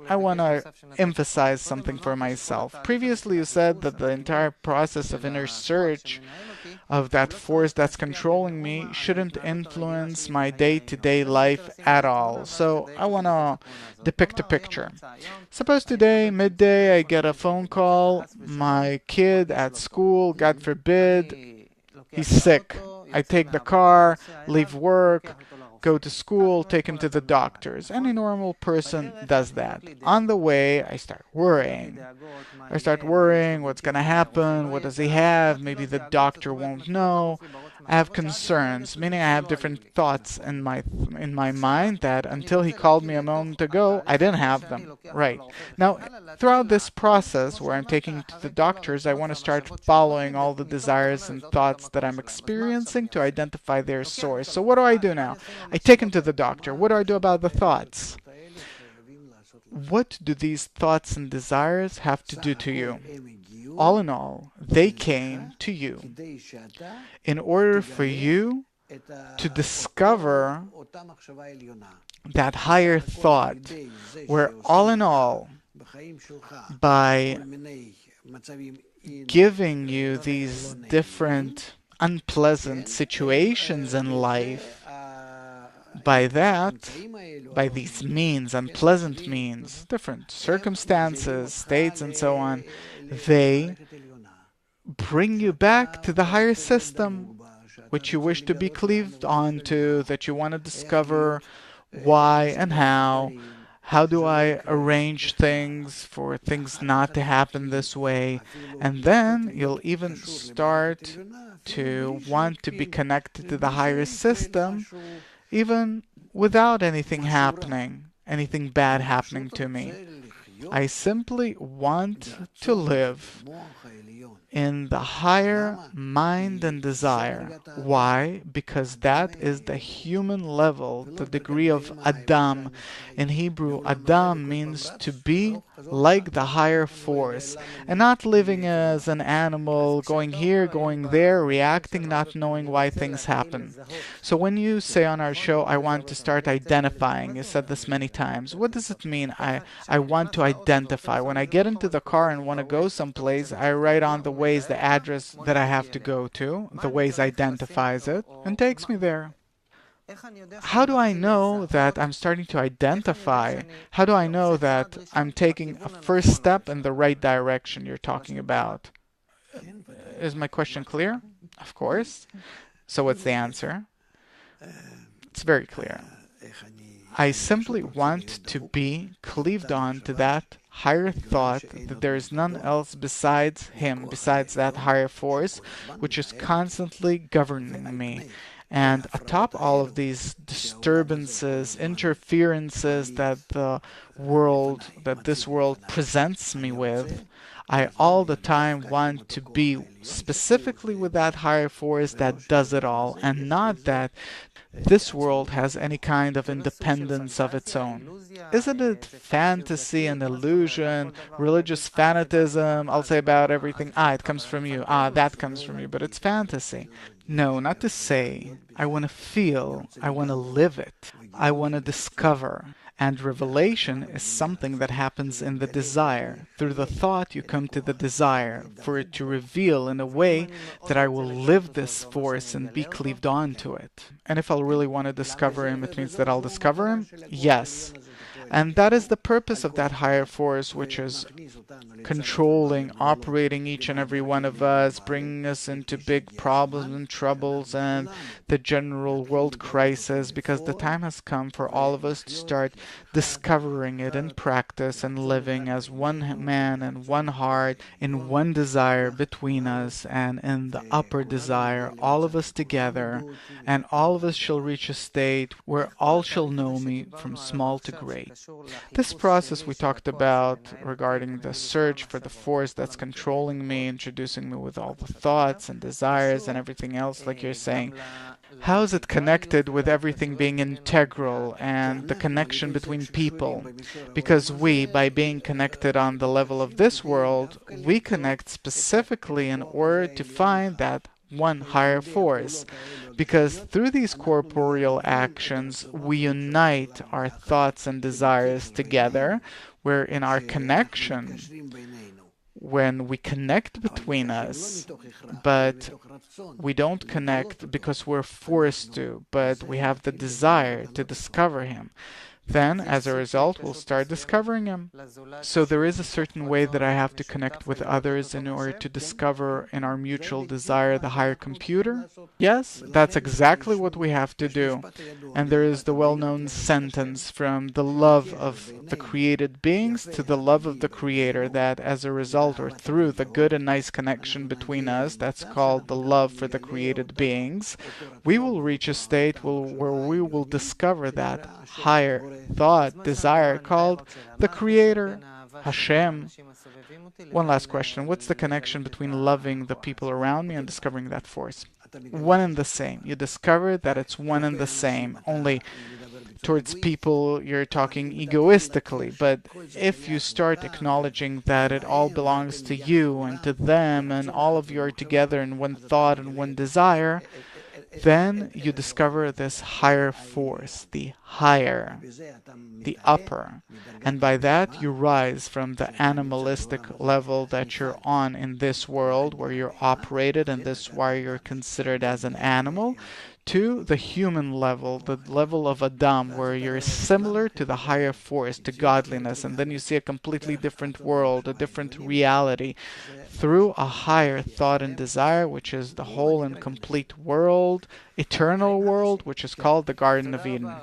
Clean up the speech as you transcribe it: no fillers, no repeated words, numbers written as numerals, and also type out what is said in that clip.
I want to emphasize something for myself. Previously, you said that the entire process of inner search of that force that's controlling me shouldn't influence my day-to-day life at all. So I want to depict a picture. Suppose today, midday, I get a phone call. My kid at school, God forbid, he's sick. I take the car, leave work, go to school, take him to the doctors. Any normal person does that. On the way, I start worrying. What's going to happen, what does he have, maybe the doctor won't know. I have concerns, meaning I have different thoughts in my mind that until he called me a moment ago, I didn't have them. Right. Now, throughout this process where I'm taking to the doctors, I want to start following all the desires and thoughts that I'm experiencing to identify their source. So what do I do now? I take him to the doctor. What do I do about the thoughts? What do these thoughts and desires have to do to you? All in all, they came to you in order for you to discover that higher thought, where all in all, by giving you these different unpleasant situations in life, by these means, unpleasant means, different circumstances, states, and so on, they bring you back to the higher system, which you wish to be cleaved onto, that you want to discover why and how. How do I arrange things for things not to happen this way? And then you'll even start to want to be connected to the higher system, even without anything bad happening to me. I simply want to live in the higher mind and desire. Why? Because that is the human level, the degree of Adam. In Hebrew, Adam means to be like the higher force, and not living as an animal, going here, going there, reacting, not knowing why things happen. So when you say on our show, I want to start identifying, you said this many times. What does it mean? I want to identify. When I get into the car and want to go someplace, I write on the Waze the address that I have to go to. The Waze identifies it and takes me there. How do I know that I'm starting to identify? How do I know that I'm taking a first step in the right direction you're talking about? Is my question clear? Of course. So what's the answer? It's very clear. I simply want to be cleaved on to that higher thought, that there is none else besides him, besides that higher force, which is constantly governing me. And atop all of these disturbances, interferences that this world presents me with, I all the time want to be specifically with that higher force that does it all, and not that this world has any kind of independence of its own. Isn't it fantasy and illusion, religious fanatism? I'll say about everything, it comes from you, that comes from you, but it's fantasy. No, not to say. I want to feel, I want to live it, I want to discover. And revelation is something that happens in the desire. Through the thought, you come to the desire, for it to reveal in a way that I will live this force and be cleaved on to it. And if I'll really want to discover him, it means that I'll discover him? Yes. And that is the purpose of that higher force, which is controlling, operating each and every one of us, bringing us into big problems and troubles and the general world crisis, because the time has come for all of us to start discovering it in practice and living as one man and one heart, in one desire between us and in the upper desire, all of us together, and all of us shall reach a state where all shall know me from small to great. This process we talked about regarding the search for the force that's controlling me, introducing me with all the thoughts and desires and everything else, like you're saying. How is it connected with everything being integral and the connection between people? Because we, by being connected on the level of this world, we connect specifically in order to find that one higher force. Because through these corporeal actions, we unite our thoughts and desires together, where in our connection, when we connect between us, but we don't connect because we're forced to, but we have the desire to discover him. Then, as a result, we'll start discovering him. So there is a certain way that I have to connect with others in order to discover in our mutual desire the higher computer. Yes, that's exactly what we have to do. And there is the well-known sentence from the love of the created beings to the love of the creator, that as a result or through the good and nice connection between us, that's called the love for the created beings, we will reach a state where we will discover that higher thought, desire called the Creator, Hashem. One last question. What's the connection between loving the people around me and discovering that force? One and the same. You discover that it's one and the same. Only towards people you're talking egoistically, but if you start acknowledging that it all belongs to you and to them and all of you are together in one thought and one desire, then you discover this higher force, the higher, the upper, and by that you rise from the animalistic level that you're on in this world, where you're operated and this is why you're considered as an animal, to the human level, the level of Adam, where you're similar to the higher force, to godliness, and then you see a completely different world, a different reality, through a higher thought and desire, which is the whole and complete world, eternal world, which is called the Garden of Eden.